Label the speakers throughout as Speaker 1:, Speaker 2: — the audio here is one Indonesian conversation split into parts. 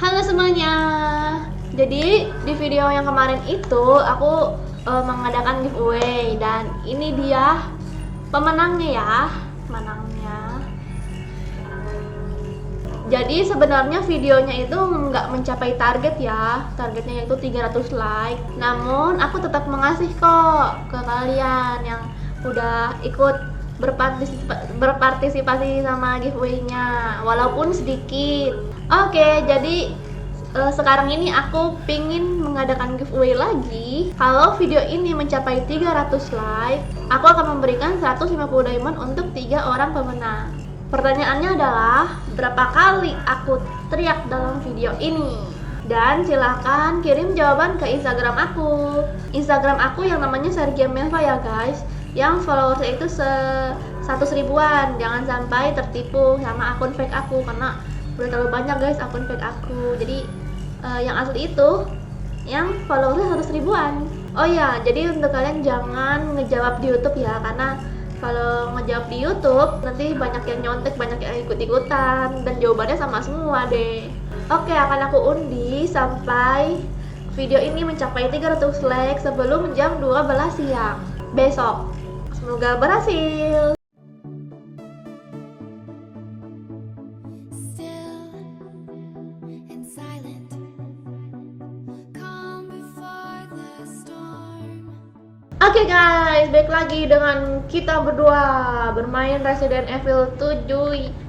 Speaker 1: Halo semuanya. Jadi di video yang kemarin itu aku mengadakan giveaway dan ini dia pemenangnya ya, pemenangnya. Jadi sebenarnya videonya itu nggak mencapai target ya, targetnya yaitu 300 like. Namun aku tetap mengasih kok ke kalian yang udah ikut berpartisipasi sama giveaway-nya, walaupun sedikit. Oke, jadi sekarang ini aku pingin mengadakan giveaway lagi. Kalau video ini mencapai 300 like, aku akan memberikan 150 diamond untuk 3 orang pemenang. Pertanyaannya adalah, berapa kali aku teriak dalam video ini? Dan silahkan kirim jawaban ke Instagram aku. Instagram aku yang namanya Sergia Melva ya guys. Yang followersnya itu 100 ribuan. Jangan sampai tertipu sama akun fake aku, karena udah terlalu banyak guys akun fake aku. Jadi yang asli itu yang followersnya 100 ribuan. Oh ya, jadi untuk kalian jangan ngejawab di YouTube ya, karena kalau ngejawab di YouTube nanti banyak yang nyontek, banyak yang ikut-ikutan dan jawabannya sama semua deh. Oke, akan aku undi sampai video ini mencapai 300 like sebelum jam 12 siang besok. Semoga berhasil. Oke guys, balik lagi dengan kita berdua bermain Resident Evil 7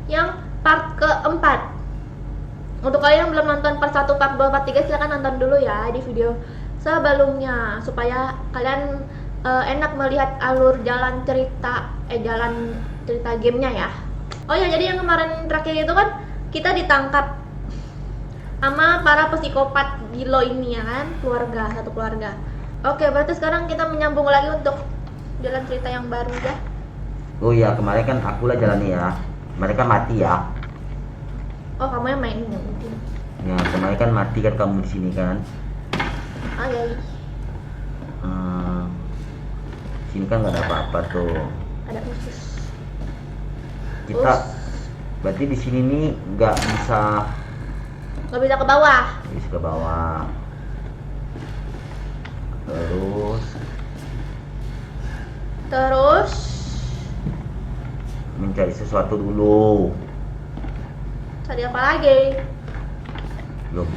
Speaker 1: yang part keempat. Untuk kalian yang belum nonton part 1, part 2, part 3 silahkan nonton dulu ya di video sebelumnya, supaya kalian enak melihat alur jalan cerita gamenya ya. Oh ya, jadi yang kemarin terakhir itu kan kita ditangkap sama para psikopat gilo ini ya kan, satu keluarga. Oke, berarti sekarang kita menyambung lagi untuk jalan cerita yang baru ya.
Speaker 2: Oh iya, kemarin kan akulah jalannya ya. Mereka mati ya.
Speaker 1: Oh, kamu yang main mungkin.
Speaker 2: Ya, kemarin kan mati kan kamu di sini kan.
Speaker 1: Oh iya.
Speaker 2: Sini kan nggak ada apa-apa tuh.
Speaker 1: Ada khusus.
Speaker 2: Kita berarti di sini nih nggak bisa
Speaker 1: ke bawah.
Speaker 2: Bisa ke bawah.
Speaker 1: Terus
Speaker 2: mencari sesuatu dulu.
Speaker 1: Cari apa lagi?
Speaker 2: Belum.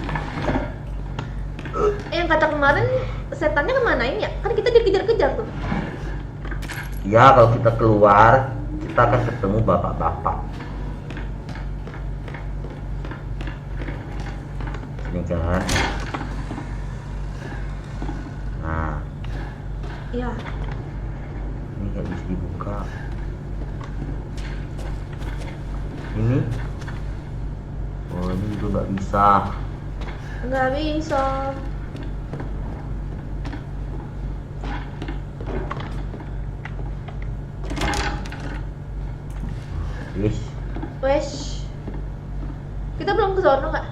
Speaker 1: Yang kata kemarin setannya kemanain ya? Kan kita dikejar-kejar tuh.
Speaker 2: Ya, kalau kita keluar kita akan ketemu bapak-bapak. Sini kan. Nah.
Speaker 1: Iya.
Speaker 2: Ini nggak bisa dibuka. Ini? Oh, ini juga nggak bisa.
Speaker 1: Nggak bisa. Wes. Kita belum ke sono nggak?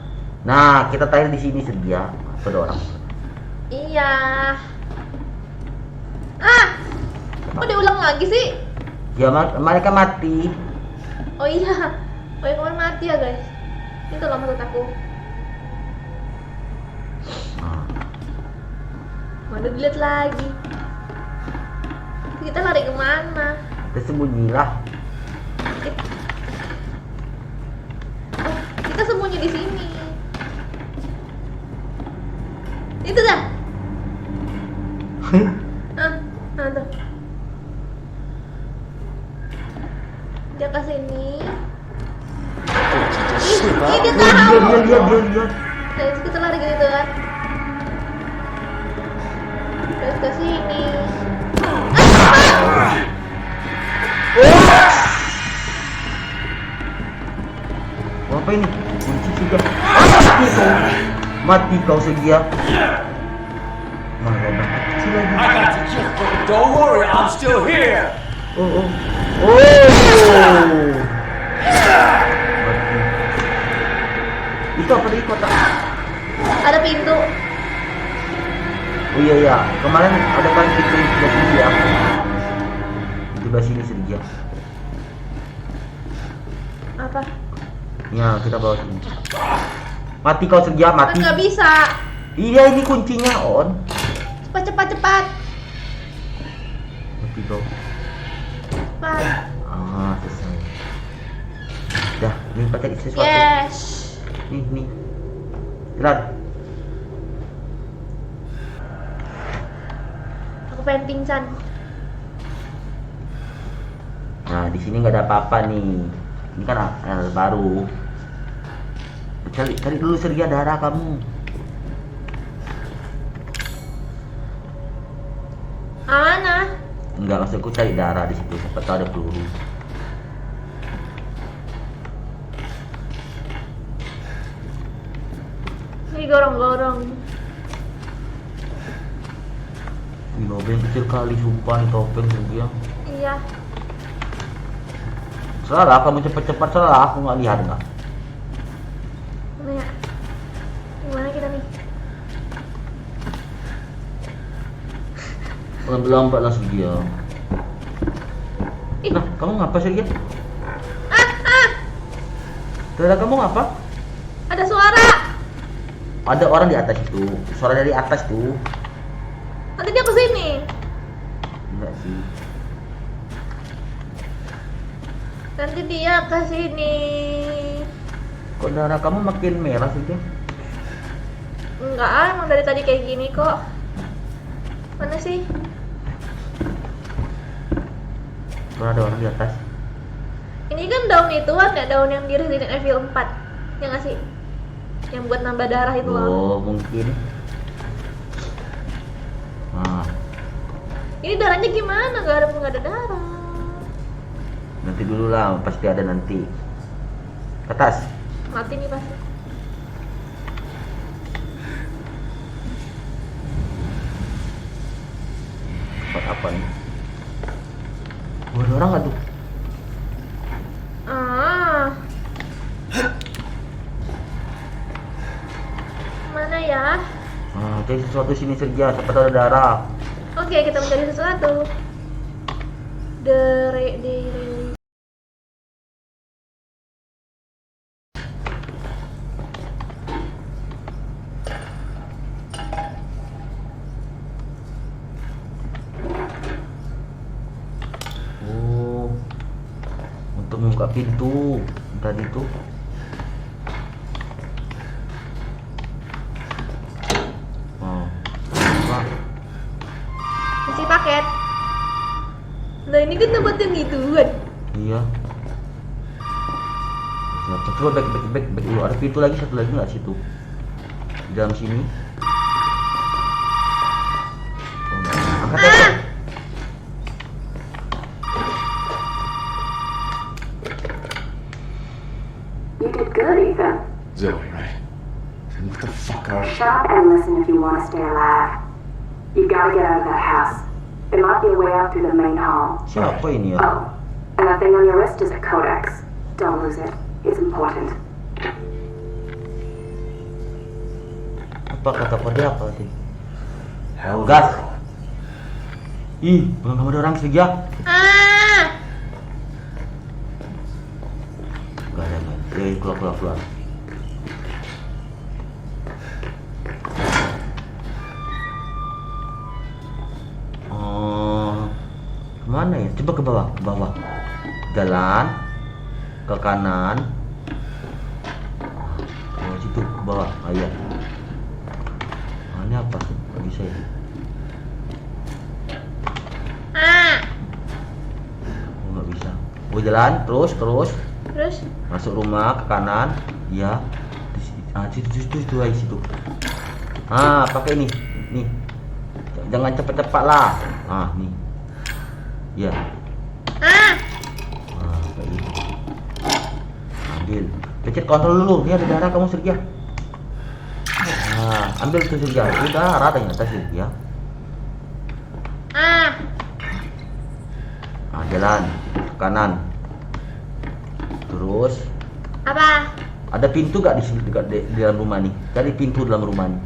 Speaker 2: Nah, kita tanya di sini sedia. Ada orang.
Speaker 1: Iya. Kok diulang lagi sih?
Speaker 2: Ya, mereka mati.
Speaker 1: Oh iya. Oh iya, kemarin mati ya guys. Itu loh maksud aku. Mana dilihat lagi. Kita lari kemana?
Speaker 2: Kita sembunyilah.
Speaker 1: Kita sembunyi di sini. Itu dah. Tuh. Dia ke sini. Ih, dia tahu.
Speaker 2: Lihat.
Speaker 1: Terus kita lari gitu kan. Terus ke sini.
Speaker 2: Apa ini? Kunci juga. Mati kau Segia. Mana dah kecil lagi.
Speaker 3: I got the gift, but don't worry, I'm still here.
Speaker 2: Oh. Mati. Itu apa di kotak?
Speaker 1: Ada pintu.
Speaker 2: Oh iya. Kemarin ada kan pintu di sebelah sini ya. Di sebelah sini Segia.
Speaker 1: Apa?
Speaker 2: Ya, kita bawa sini. Mati kau Sergia,
Speaker 1: Kan
Speaker 2: mati.
Speaker 1: nggak bisa.
Speaker 2: Iya, ini kuncinya on.
Speaker 1: Cepat.
Speaker 2: Mati kau.
Speaker 1: Cepat.
Speaker 2: Selesai. Dah, nih Pak cari sesuatu.
Speaker 1: Yes.
Speaker 2: Nih. Jalan.
Speaker 1: Aku pengen pingsan.
Speaker 2: Nah, di sini nggak ada apa-apa nih. Ini kan anak baru. Cari dulu Sergia darah kamu.
Speaker 1: Mana?
Speaker 2: Enggak, maksudku cari darah di situ. Siapa tahu ada peluru.
Speaker 1: Ini gorong-gorong.
Speaker 2: Ini topeng kecil kali, sumpah nih topeng Sergia.
Speaker 1: Iya.
Speaker 2: Salah, kamu cepat-cepat salah. Aku nggak lihat nggak.
Speaker 1: Mana ya? Gimana kita nih?
Speaker 2: Lambat lah Sergia.
Speaker 1: Ih.
Speaker 2: Nah, kamu ngapa Sergia?
Speaker 1: Ah!
Speaker 2: Darah kamu ngapa?
Speaker 1: Ada suara.
Speaker 2: Ada orang di atas itu. Suara dari atas tuh.
Speaker 1: Nanti dia kesini.
Speaker 2: Enggak sih.
Speaker 1: Nanti dia kesini.
Speaker 2: Kok darah kamu makin merah Sergia?
Speaker 1: Enggak, emang dari tadi kayak gini kok. Mana sih?
Speaker 2: Kalau ada orang di atas.
Speaker 1: Ini kan daun itu ada daun yang di Resident Evil 4. Ya nggak sih? Yang buat nambah darah itu loh.
Speaker 2: Oh, mungkin. Nah,
Speaker 1: Ini darahnya gimana? Nggak ada darah.
Speaker 2: nanti dulu lah, pasti ada nanti. Ke atas.
Speaker 1: Mati nih pasti.
Speaker 2: Tempat apa nih? Ada orang nggak tuh?
Speaker 1: Ah. Mana ya?
Speaker 2: Cari sesuatu sini Sergia, siapa tahu ada darah.
Speaker 1: Oke, kita mencari sesuatu. Dere.
Speaker 2: Oh, untuk membuka pintu tadi tuh. Oh, apa?
Speaker 1: Isi paket. Nah, ini kan tempat yang gituan.
Speaker 2: Iya. Coba back dulu. Ada pintu lagi, satu lagi nggak situ? Di dalam sini. Oh, nggak. Angkat aja.
Speaker 4: You did good, Ethan.
Speaker 3: Zoe, right? And what the fuck are...
Speaker 4: Shut up and listen if you want to stay alive. You gotta get out of that house. There might be a way out through the main hall.
Speaker 2: Siapa ini ya?
Speaker 4: Oh, and that thing on your wrist is a codex. Don't lose it. It's important.
Speaker 2: Apa kata dia apa tadi?
Speaker 3: Hell,
Speaker 2: Gas.
Speaker 3: girl.
Speaker 2: Ih, bukan kamu ada orang Sergia?
Speaker 1: Ah.
Speaker 2: Gak ada man. Keluar. Kemana ya? Coba ke bawah. Jalan ke kanan. Oh, situ ke bawah. Iya. Ini apa sih? Gak bisa ya? Oh, nggak bisa. Oh, jalan terus.
Speaker 1: Terus?
Speaker 2: Masuk rumah ke kanan, ya. Situ aja situ. Pakai ini. Nih. Jangan cepat-cepat lah. Nih. Ya. Kayak gitu. Ambil. Pencet kontrol dulu. Ini ada darah kamu Sergia. Ambil tuh Sergia. Itu darah ternyata Sergia. Jalan ke kanan. Terus
Speaker 1: Apa?
Speaker 2: ada pintu gak di sini dekat di dalam rumah nih? Cari pintu dalam rumah nih.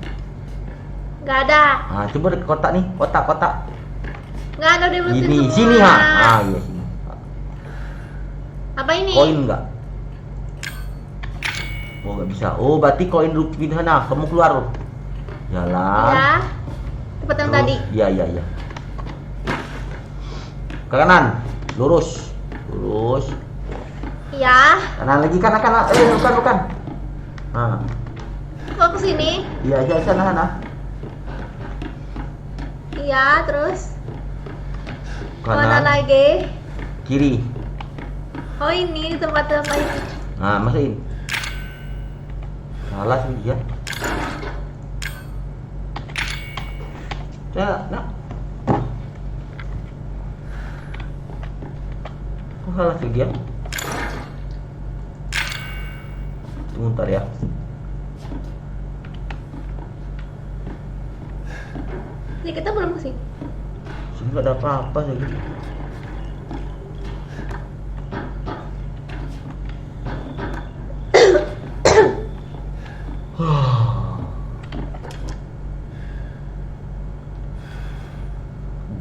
Speaker 1: Nggak ada.
Speaker 2: Coba di kotak nih, kotak.
Speaker 1: Nggak ada di
Speaker 2: Ini
Speaker 1: semua.
Speaker 2: sini iya sini.
Speaker 1: Apa ini?
Speaker 2: Koin enggak? Oh nggak bisa. Oh berarti koin rupiah sana. Kamu keluar. Jalan.
Speaker 1: Ya. Tempat yang
Speaker 2: Terus.
Speaker 1: tadi.
Speaker 2: Iya iya iya. Ke kanan. Lurus. Lurus.
Speaker 1: Iya.
Speaker 2: Kanan lagi kanan kanan. Bukan. Nah.
Speaker 1: Kok ke sini?
Speaker 2: Iya iya sana.
Speaker 1: Iya, terus
Speaker 2: Kanan.
Speaker 1: mana lagi?
Speaker 2: Kiri.
Speaker 1: Oh, ini tempat lain.
Speaker 2: Nah masukin. Salah sih dia. Nah. Kok salah sih dia? Tunggu ntar ya.
Speaker 1: Ini kita belum ke sini.
Speaker 2: Sini nggak ada apa-apa lagi.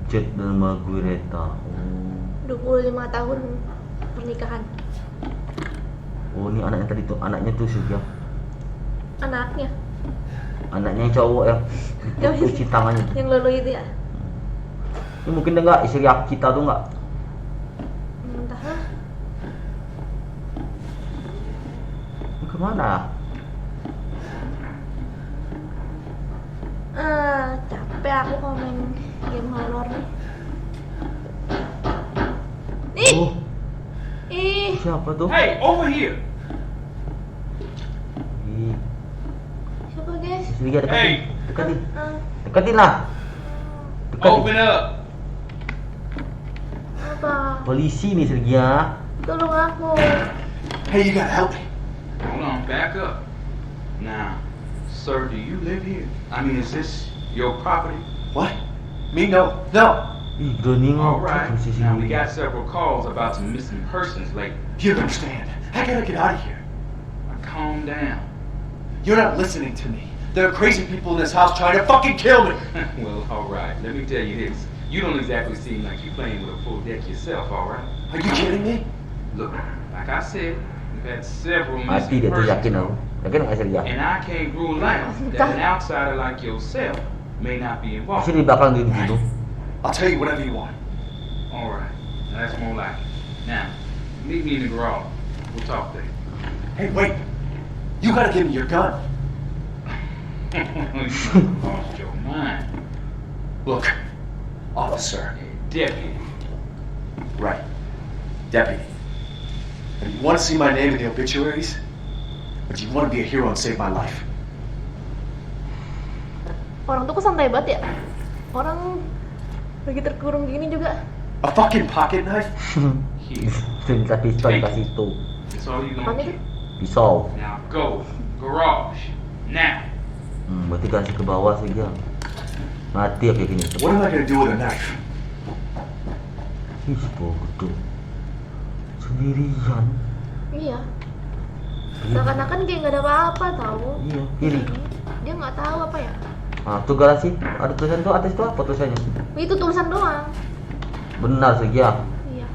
Speaker 2: Jet dan Margareta.
Speaker 1: 25 tahun pernikahan.
Speaker 2: Oh ini anaknya tadi tuh, anaknya tuh Sylvia.
Speaker 1: Anaknya
Speaker 2: Anaknya yang cowok ya.
Speaker 1: Yang
Speaker 2: Itu cuci tangannya.
Speaker 1: yang lalu itu ya.
Speaker 2: Ini mungkin enggak istri kita tuh enggak.
Speaker 1: Entahlah.
Speaker 2: Ini kemana?
Speaker 1: Capek aku kalau main game horror nih. Ih,
Speaker 2: Oh,
Speaker 1: ih.
Speaker 2: siapa tuh?
Speaker 3: Hey, over here!
Speaker 2: Ih,
Speaker 1: Siapa guys?
Speaker 2: istri dia deketin.
Speaker 3: Hey.
Speaker 2: Deketin.
Speaker 1: Ah,
Speaker 2: Deketin lah. Deketin.
Speaker 3: Open up!
Speaker 1: apa?
Speaker 2: Polisi nih Sergia.
Speaker 1: Tolong aku.
Speaker 3: Hey, you gotta help me. Hold on, back up. Now, sir, do you live here? I mean, is this your property?
Speaker 5: What? Me? No. No.
Speaker 2: Ih, Doni
Speaker 3: All
Speaker 2: ngomong
Speaker 3: right.
Speaker 2: polisi
Speaker 3: Now, we
Speaker 2: sini.
Speaker 3: got several calls about some missing persons lately.
Speaker 5: You don't understand. I gotta get out of here.
Speaker 3: Now, calm down.
Speaker 5: You're not listening to me. There are crazy people in this house trying to fucking kill me.
Speaker 3: Well, all right. Let me tell you this. You don't exactly seem like you're playing with a full deck yourself, all right?
Speaker 5: Are you kidding me?
Speaker 3: Look, like I said, we've had several
Speaker 2: Mati dia
Speaker 3: missing
Speaker 2: tuh
Speaker 3: persons.
Speaker 2: yakin aku. Yakin nggak Sergia?
Speaker 3: And I can't rule out that an outsider like yourself may not be involved.
Speaker 2: Pasti di belakang gitu.
Speaker 5: I'll tell you whatever you want.
Speaker 3: All right, now that's more like it. Now, meet me in the garage. We'll talk there.
Speaker 5: Hey, wait. You gotta give me your gun.
Speaker 3: You lost your mind.
Speaker 5: Look, officer.
Speaker 3: Deputy.
Speaker 5: Right. Deputy. Now, you want to see my name in the obituaries? Or do you want to be a hero and save my life?
Speaker 1: Orang tuh kok santai banget ya? Orang lagi terkurung gini juga.
Speaker 5: A fucking pocket knife?
Speaker 3: Here.
Speaker 2: Minta pistol dikasih itu.
Speaker 3: That's all you
Speaker 1: Apaan
Speaker 3: gonna
Speaker 1: itu?
Speaker 3: get.
Speaker 2: Pisau.
Speaker 3: Now go. Garage. Now.
Speaker 2: Berarti kasih ke bawah Sergia. Mati ya kayak gini.
Speaker 5: What am I gonna do with a knife?
Speaker 2: Ih, bodoh. Sendirian.
Speaker 1: Iya. Seakan-akan kayak nggak ada apa-apa tahu.
Speaker 2: Iya, kiri.
Speaker 1: Dia nggak tahu apa ya.
Speaker 2: Nah, tuh garasi. Ada tulisan tuh atas tuh apa tulisannya?
Speaker 1: Itu tulisan doang.
Speaker 2: Benar Sergia.
Speaker 1: Iya.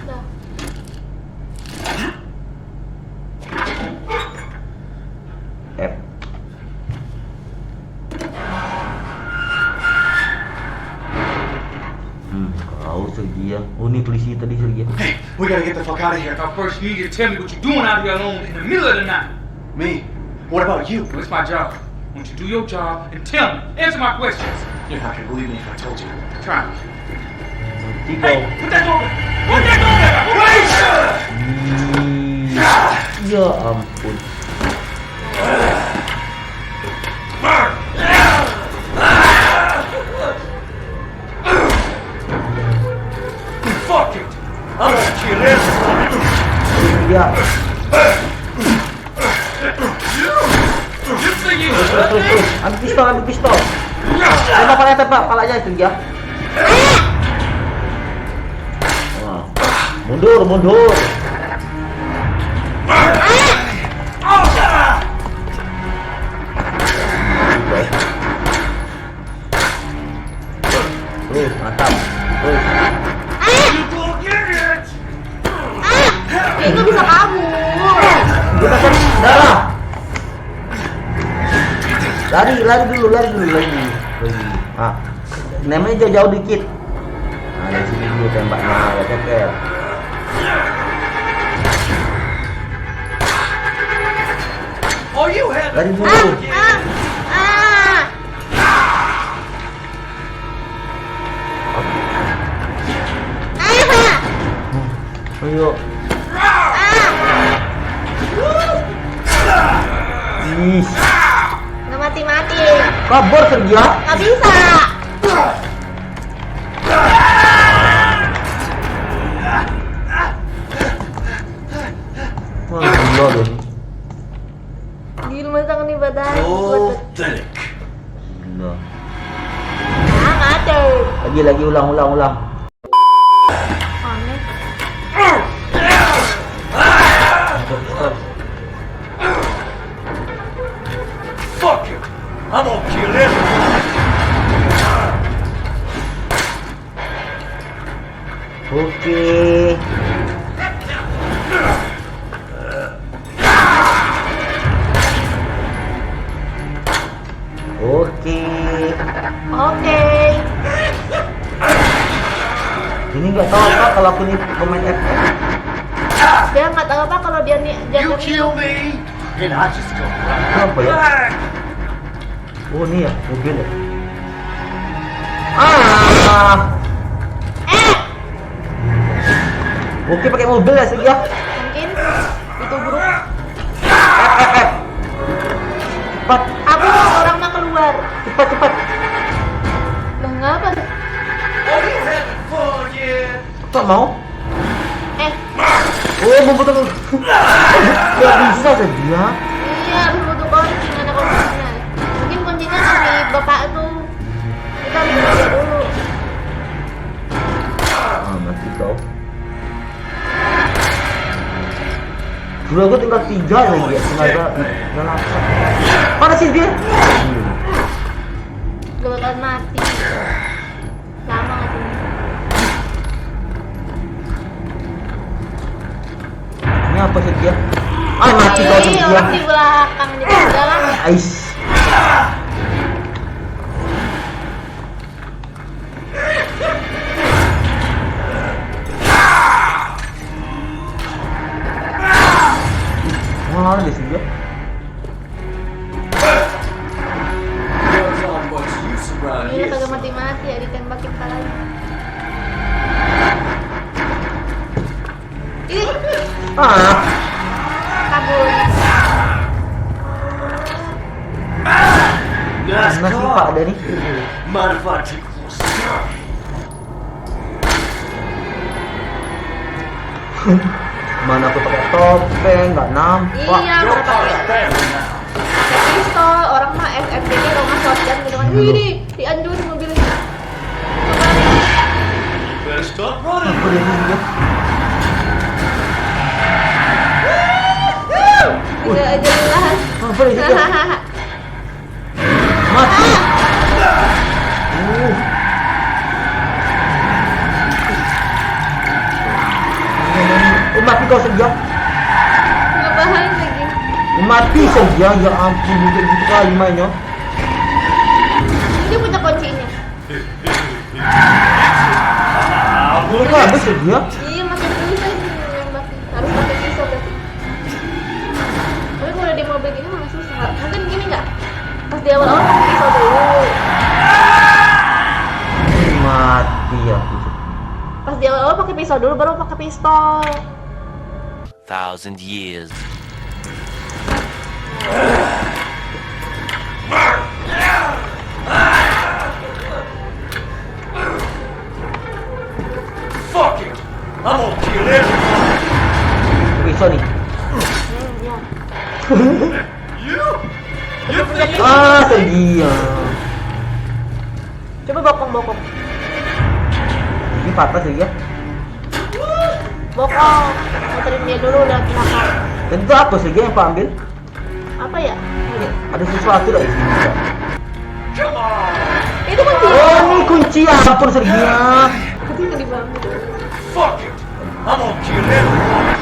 Speaker 1: Udah.
Speaker 2: F. Kau Sergia. Oh, ini polisi tadi Sergia.
Speaker 5: Hey, we gotta get the fuck out of here.
Speaker 3: Now first you need to tell me what you're doing out here alone in the middle of the night.
Speaker 5: Me? What about you?
Speaker 3: Well, it's my job. Why don't you do your job and tell me? Answer my questions.
Speaker 5: You're not gonna believe me if I told you.
Speaker 3: Try me.
Speaker 2: Nanti
Speaker 3: Hey,
Speaker 2: kau.
Speaker 3: put that door back. Put that door back. Wait!
Speaker 2: Ya ampun.
Speaker 5: Fuck it! I'm gonna kill everyone!
Speaker 2: Sergia.
Speaker 3: Just so you
Speaker 2: Terus. Ambil pistol, ambil pistol. Tembak palanya Sergia. Wah. Mundur. Terus, mantap. Terus.
Speaker 1: Ya nggak bisa kabur.
Speaker 2: Gunakan darah. Lari dulu. Ah, namanya jauh-jauh dikit. Nah, dari sini dulu tembaknya, ya cekel.
Speaker 5: Oh, you had
Speaker 2: Lari dulu. Ayo. Ih,
Speaker 1: Nggak mati-mati.
Speaker 2: kabur Sergia.
Speaker 1: Nggak bisa.
Speaker 2: Wah, gila deh.
Speaker 1: Gila masang nih badan.
Speaker 5: pathetic.
Speaker 2: Gila.
Speaker 1: Ah, mati.
Speaker 2: Lagi ulang.
Speaker 1: Aneh.
Speaker 5: Fuck you. I'm gonna kill everyone.
Speaker 2: Oke.
Speaker 1: Oke.
Speaker 2: Ini nggak tahu apa kalau aku nih pemain FF.
Speaker 1: Dia nggak tahu apa kalau dia nih
Speaker 5: You
Speaker 1: jaga
Speaker 5: kill me, and I just go right
Speaker 2: Kenapa ya?
Speaker 5: back.
Speaker 2: Oh ini ya mobil ya. Ah. Oke pakai mobil ya Sergia.
Speaker 1: mungkin itu buruk.
Speaker 2: Cepat.
Speaker 1: Aku orang mah keluar.
Speaker 2: Cepat.
Speaker 1: Lah ngapa?
Speaker 5: Oh, you having fun yet?
Speaker 2: Tak mau? Oh mau betul. Gak bisa Sergia.
Speaker 1: Iya, harus butuh kunci, mana kuncinya? Mungkin kuncinya dari bapak tuh. Kita minta dia dulu.
Speaker 2: Ah mati kau. Dulu aku tinggal 3 lagi ya, sengaja nggak langsung. Mana sih dia?
Speaker 1: Gak bakalan mati. Lama nggak sih?
Speaker 2: Ini apa sih dia? Ah mati kau sih dia.
Speaker 1: Orang di belakang di jalan.
Speaker 2: Ais. Mana dia sih dia?
Speaker 5: There's not much use around
Speaker 1: Iya
Speaker 5: here.
Speaker 1: kagak mati-mati ya ditembakin kali. Ih,
Speaker 2: Ah,
Speaker 1: kabur.
Speaker 5: Nice
Speaker 2: mana sih
Speaker 5: car.
Speaker 2: Pak Dani?
Speaker 5: Mind if I take a closer look?
Speaker 2: Mana aku pakai topeng, nggak nampak.
Speaker 1: Iya,
Speaker 5: You're
Speaker 1: mana
Speaker 5: part of
Speaker 1: pakai
Speaker 5: the family now.
Speaker 1: pakai pistol. Orang mah FFDG rumah shotgun gitu kan. Wih, nih, dianjurin mobilnya.
Speaker 5: Better stop running.
Speaker 2: Apa dia sih dia?
Speaker 1: Enggak jelas.
Speaker 2: Apa dia sih dia? Mati. Mati kau saja.
Speaker 1: Ngebahan lagi.
Speaker 2: Mati saja. Ya ampun, udah gitu kali mainnya.
Speaker 1: Dia punya kuncinya.
Speaker 2: Ini kok habis saja.
Speaker 1: Iya, masih bisa ini nembak. Harus pakai pisau berarti. Tapi kalau di mobil gini malah susah. Mungkin gini nggak? Pas di awal-awal pakai pisau dulu.
Speaker 2: Mati aku.
Speaker 1: Pas di awal-awal pakai pisau dulu, baru pakai pistol.
Speaker 6: 1,000 years.
Speaker 5: Fuck it. I'm gonna kill everyone.
Speaker 2: Pisau nih.
Speaker 1: Ya.
Speaker 5: You? You think you
Speaker 2: Ah, Sergia.
Speaker 1: Coba bokong.
Speaker 2: Ini patah Sergia.
Speaker 1: Bokong. Muterin dia dulu udah belakang.
Speaker 2: Tentu apa Sergia yang Pak ambil?
Speaker 1: Apa ya? Ini.
Speaker 2: Ada sesuatu lah di sini.
Speaker 5: come on?
Speaker 1: Itu kunci.
Speaker 2: Oh, ini kunci ya ampun Sergia.
Speaker 1: Kunci nggak dibangun.
Speaker 5: Fuck it. I'm gonna kill everyone.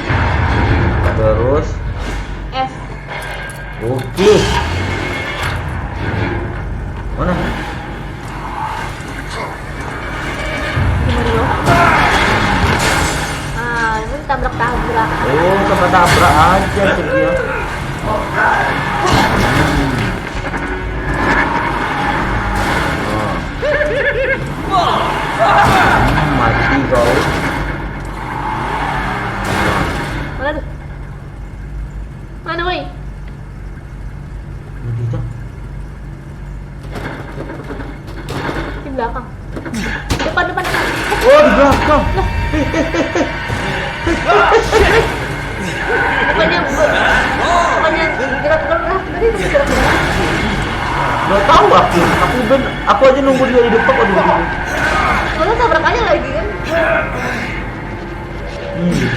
Speaker 2: Terus,
Speaker 1: F.
Speaker 2: oke.
Speaker 1: belakang. Depan.
Speaker 2: Oh, di belakang.
Speaker 1: Bukannya gerak-gerak tadi itu gerak-gerak.
Speaker 2: Gak tahu aku aja nunggu dia di depan. Aduh.
Speaker 1: Soalnya tabrak aja lagi kan.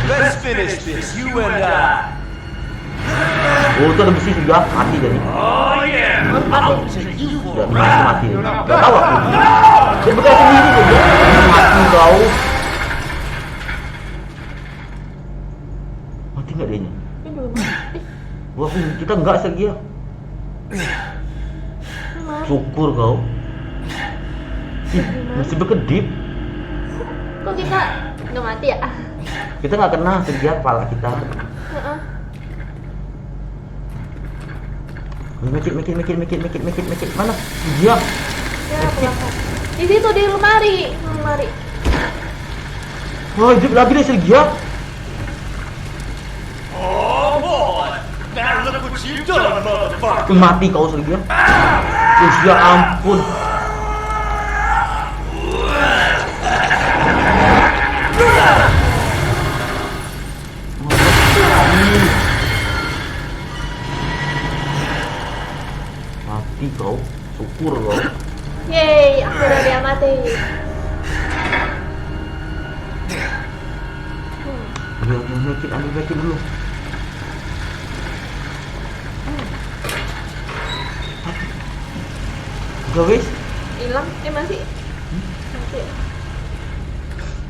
Speaker 6: Let's finish this, you and I.
Speaker 2: Oh, itu ada besi juga, mati jadi.
Speaker 6: Oh yeah.
Speaker 1: Harus mati.
Speaker 2: Udah mati. Gak tahu aku. Dia bekas sendiri dia. Mati kau. Mati nggak dia?
Speaker 1: Ini belum mati.
Speaker 2: Wah, kita nggak Sergio. Syukur kau. Masih berkedip.
Speaker 1: Kok kita nggak mati ya?
Speaker 2: Kita nggak kena Sergio, kepala kita.
Speaker 1: Heeh.
Speaker 2: Mikir. Mana? Dia.
Speaker 1: Ya, belakang. Di situ di lemari.
Speaker 2: Wah, hidup lagi deh Sergio.
Speaker 6: Oh boy. Now look what you've done, motherfucker.
Speaker 2: Mati kau Sergio. Ya ampun. Mati kau, syukur kau.
Speaker 1: Yeay, aku udah dia mati.
Speaker 2: Ambil backing dulu. Udah wis?
Speaker 1: Hilang? Masih? Masih.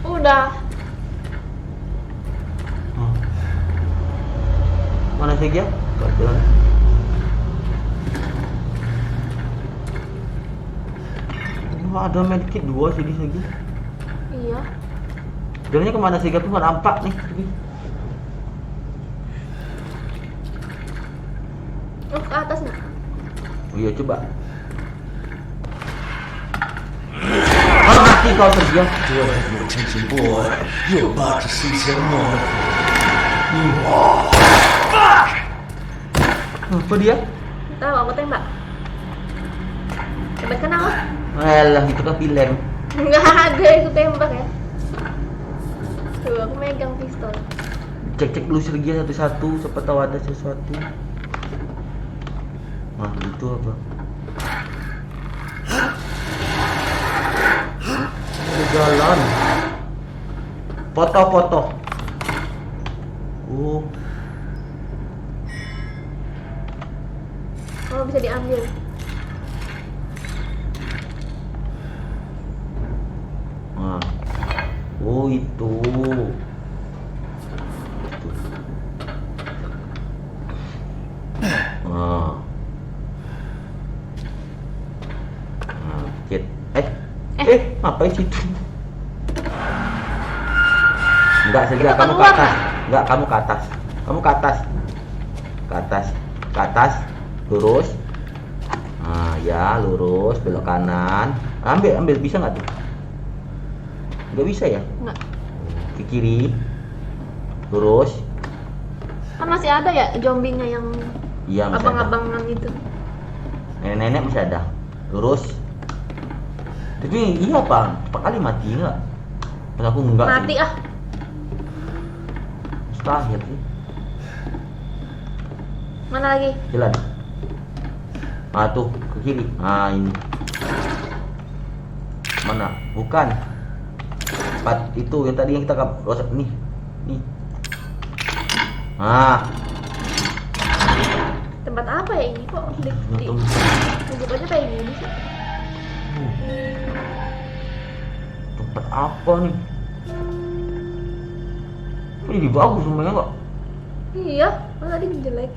Speaker 1: Udah.
Speaker 2: Mana Sergio? Jalan. Ada medkit 2 sini Sergio.
Speaker 1: Iya.
Speaker 2: Jalannya kemana Sergio? Tuh nggak nampak nih.
Speaker 1: Oh, ke atas nggak?
Speaker 2: Oh iya, coba. Mati kau Sergio.
Speaker 5: Your attention, boy. You're about to see some more.
Speaker 2: Apa dia?
Speaker 1: Tahu, aku tembak. Tembak kena lah.
Speaker 2: Alah, itu kan film.
Speaker 1: Nggak ada itu tembak ya. Tuh, aku megang pistol.
Speaker 2: Cek dulu Sergio satu-satu, siapa tahu ada sesuatu. Nah, itu apa? Ada jalan. Foto.
Speaker 1: Oh, bisa diambil.
Speaker 2: Nah. Oh, itu. Ngapain situ? Enggak Sergio,
Speaker 1: Kita
Speaker 2: kamu ke
Speaker 1: keluar,
Speaker 2: atas.
Speaker 1: Kak?
Speaker 2: Enggak, kamu ke atas. Kamu ke atas. Ke atas. Lurus. Nah, ya, lurus, belok kanan. Ambil bisa nggak tuh? Nggak bisa ya?
Speaker 1: Nggak.
Speaker 2: Ke kiri. Lurus.
Speaker 1: Kan masih ada ya zombinya yang
Speaker 2: Iya, masih ada.
Speaker 1: abang-abangan itu.
Speaker 2: Nenek-nenek masih ada. Lurus. Tapi iya Pak, cepat kali mati nggak? Pas aku enggak.
Speaker 1: Mati
Speaker 2: sih.
Speaker 1: ah.
Speaker 2: Mustahil sih.
Speaker 1: Mana lagi?
Speaker 2: Jalan. Ah tuh ke kiri. Ah ini. Mana? Bukan. Tempat itu yang tadi yang kita rosak nih. Nih. Ah.
Speaker 1: Tempat apa ya ini kok? Tunjukannya kayak gini sih.
Speaker 2: Tempat apa nih? Kok jadi bagus semuanya kok?
Speaker 1: Iya, oh, tadi jelek.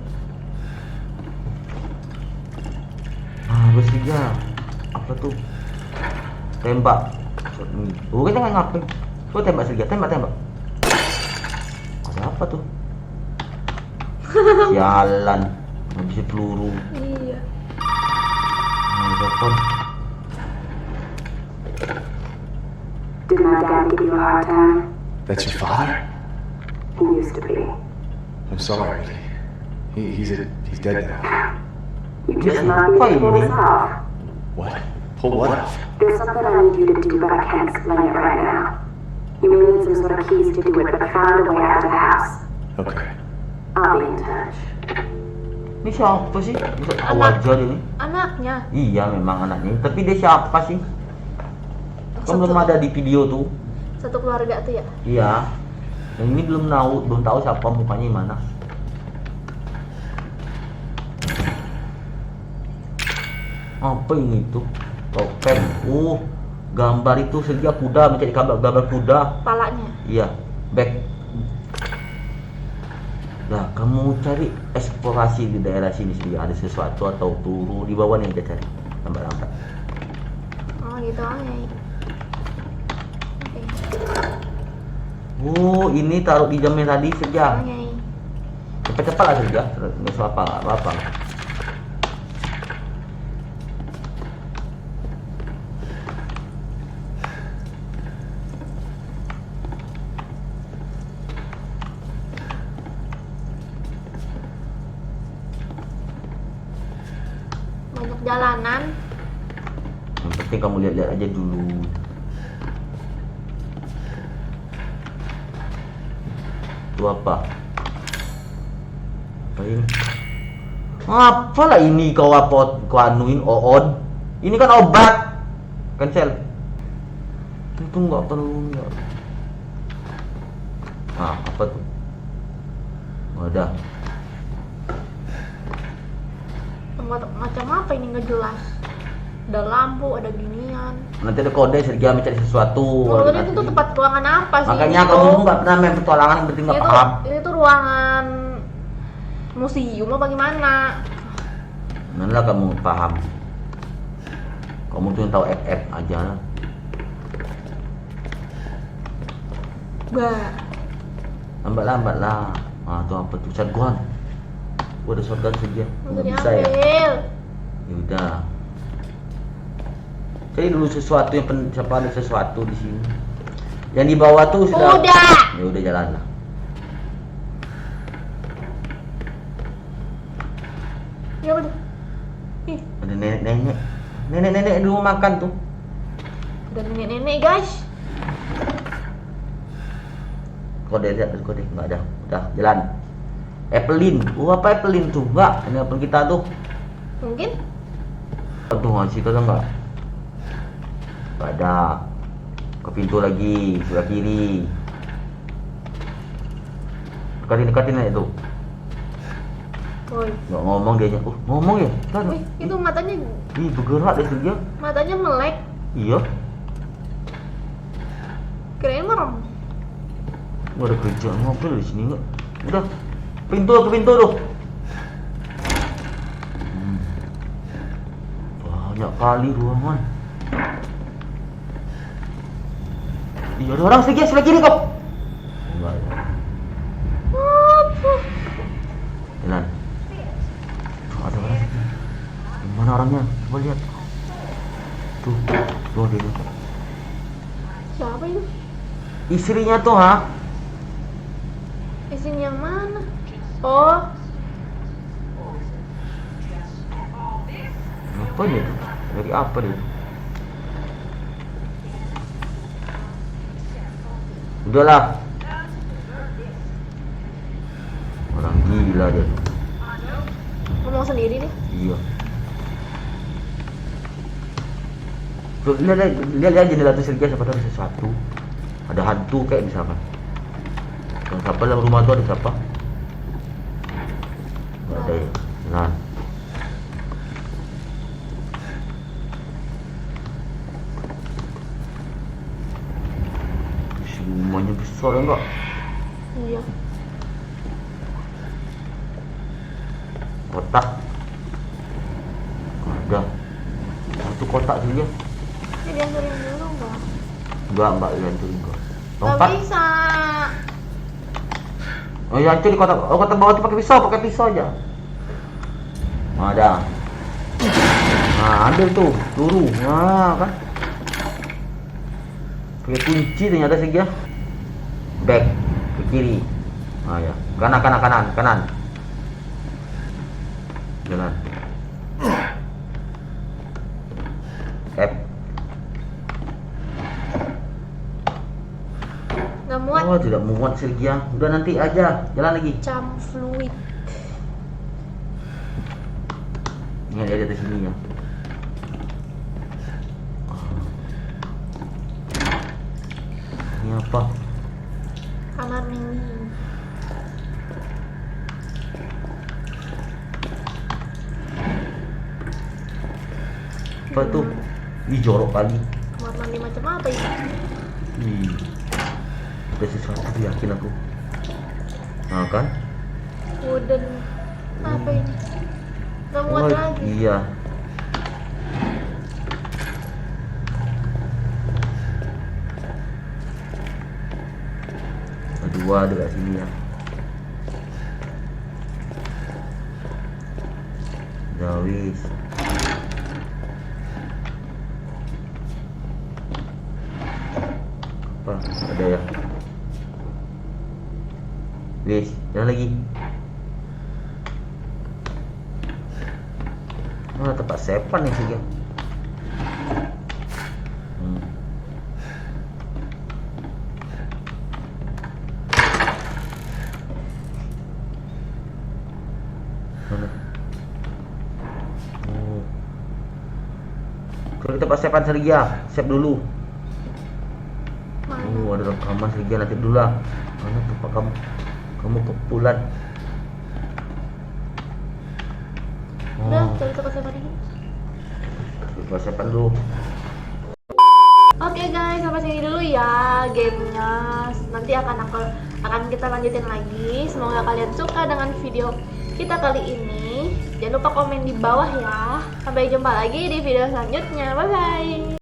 Speaker 2: Besinya apa tuh? Tembak. Oh, kita nggak ngapain? Coba tembak Sergio, tembak. Ada apa tuh? Jalan, habis peluru.
Speaker 1: Iya.
Speaker 2: Telepon.
Speaker 4: Did my dad give you a hard time?
Speaker 5: That's your father?
Speaker 4: He used to be.
Speaker 5: I'm sorry. He's dead now.
Speaker 4: You just might be able to solve.
Speaker 5: What? Pull what off?
Speaker 4: There's something I need you to do, but I can't explain it right now. You may need some sort of keys to do it, but find a way out of the house.
Speaker 5: Okay.
Speaker 4: I'll be in touch.
Speaker 2: Ini siapa sih? Bisa tahu
Speaker 1: Anak.
Speaker 2: aja dia nih.
Speaker 1: Anaknya.
Speaker 2: Iya memang anaknya. Tapi dia siapa sih? Kan belum ada di video tuh.
Speaker 1: Satu keluarga tuh ya.
Speaker 2: Iya. Yang ini belum tahu siapa mukanya yang mana. Apa ini tuh? Topeng. Gambar itu sedia kuda, mencari gambar kuda.
Speaker 1: Palanya.
Speaker 2: Iya, back. Nah, kamu cari eksplorasi di daerah sini sedia ada sesuatu atau turu di bawah nih kita cari. Lambat-lambat.
Speaker 1: Oh gitu aja. Oke.
Speaker 2: Ini taruh di jamnya tadi sedia.
Speaker 1: Oke.
Speaker 2: Cepat-cepat lah sedia. Nggak usah apa-apa.
Speaker 1: Banyak jalanan.
Speaker 2: Yang penting kamu lihat-lihat aja dulu. Itu apa? Apa ini? Apalah ini kau anuin oon? Ini kan obat. Cancel. Itu nggak perlu nggak. Apa tuh? Ada.
Speaker 1: Macam apa ini nggak jelas. Ada lampu, ada ginian.
Speaker 2: Nanti ada kode Sergia mencari sesuatu.
Speaker 1: Oh, itu tuh tempat ruangan apa sih?
Speaker 2: Makanya
Speaker 1: ini
Speaker 2: kamu
Speaker 1: tuh?
Speaker 2: tuh nggak pernah main petualangan, yang penting nggak paham.
Speaker 1: Ini tuh ruangan museum apa gimana?
Speaker 2: Mana kamu paham? Kamu tuh yang tahu FF aja lah.
Speaker 1: Bah.
Speaker 2: Lambat-lambat lah. Tuh apa tuh? Shotgun. Gua ada shotgun saja.
Speaker 1: Udah
Speaker 2: Nggak bisa ya?
Speaker 1: diambil.
Speaker 2: Ya udah. Cari dulu sesuatu yang siapa ada sesuatu di sini. Yang di bawah tuh sudah.
Speaker 1: Udah.
Speaker 2: Ya udah jalan lah.
Speaker 1: Ya udah. Ih,
Speaker 2: Ada nenek-nenek. Nenek-nenek dulu makan tuh.
Speaker 1: udah nenek-nenek guys.
Speaker 2: Kode lihat kode nggak ada. Udah jalan. Evelyn. Apa Evelyn tuh? Enggak. Ini Evelyn kita tuh.
Speaker 1: Mungkin
Speaker 2: Tuh ngasih tuh enggak? Nggak ada. Ke pintu lagi sebelah kiri. Dekatin aja tuh.
Speaker 1: woi.
Speaker 2: Nggak ngomong dia nya. Ngomong ya? Kan?
Speaker 1: Wih, itu matanya
Speaker 2: Bergerak dia kerja.
Speaker 1: matanya melek.
Speaker 2: Iya.
Speaker 1: Kirain merem.
Speaker 2: Nggak ada kerjaan ngobrol di sini nggak? Udah. Ke pintu tuh. Banyak kali ruangan. Iya ada orang sebelah kiri kok. Enggak ada.
Speaker 1: Apa?
Speaker 2: Jalan. Tuh, ada orang. Mana orangnya? Coba lihat. Tuh dia tuh.
Speaker 1: Siapa itu?
Speaker 2: Istrinya tuh, ha?
Speaker 1: Isin yang mana? Oh,
Speaker 2: Apa dia? Dari apa dia? Udahlah. Orang gila dia.
Speaker 1: ngomong sendiri nih.
Speaker 2: Iya. Tuh, lihat jendela tuh Sergia, siapa tahu ada sesuatu. Ada hantu kayak misalkan. Dan siapa dalam rumah tuh ada siapa? Nggak ada ya. Nah. Si rumahnya besar ya enggak?
Speaker 1: Iya.
Speaker 2: Kotak. Ada. Satu kotak saja.
Speaker 1: Ini dianturin dulu enggak?
Speaker 2: Enggak dihancurin kok.
Speaker 1: Gak
Speaker 2: Lompat.
Speaker 1: bisa.
Speaker 2: Oh ya, itu di kotak bawah itu pakai pisau aja. Nah, ada. Nah, ambil tuh, turu. Nah, kan. Pakai kunci ternyata sih ya. Back ke kiri. Nah, ya. Kanan. Jalan. Cap.
Speaker 1: Nggak muat.
Speaker 2: Oh, tidak muat Sylvia. Udah nanti aja. Jalan lagi.
Speaker 1: Cam fluid.
Speaker 2: Ini ada di atas sini ya. Ini apa?
Speaker 1: Kamar mini.
Speaker 2: Apa tuh? Ih, jorok kali.
Speaker 1: Kamar mandi macam apa ini?
Speaker 2: Ih, ada sesuatu yakin aku. Nah kan?
Speaker 1: Wooden. Apa ini? Nggak muat
Speaker 2: Oh,
Speaker 1: lagi.
Speaker 2: iya. Dua dekat sini ya. Ya wis. Apa? Ada ya? Wis, jalan lagi. Oh, tempat sepan nih sih ya. Mana? Oh. Coba kita pas sepan Sergia, save dulu.
Speaker 1: Mana?
Speaker 2: Oh, ada rekaman Sergia, nanti dulu lah. Mana tempat kamu? Kamu kepulan.
Speaker 1: Udah,
Speaker 2: Oh,
Speaker 1: coba kita sepan ini.
Speaker 2: pas sepan dulu.
Speaker 1: Oke guys, sampai sini dulu ya gamenya. Nanti akan kita lanjutin lagi. Semoga kalian suka dengan video kita kali ini. Jangan lupa komen di bawah ya. Sampai jumpa lagi di video selanjutnya. Bye bye.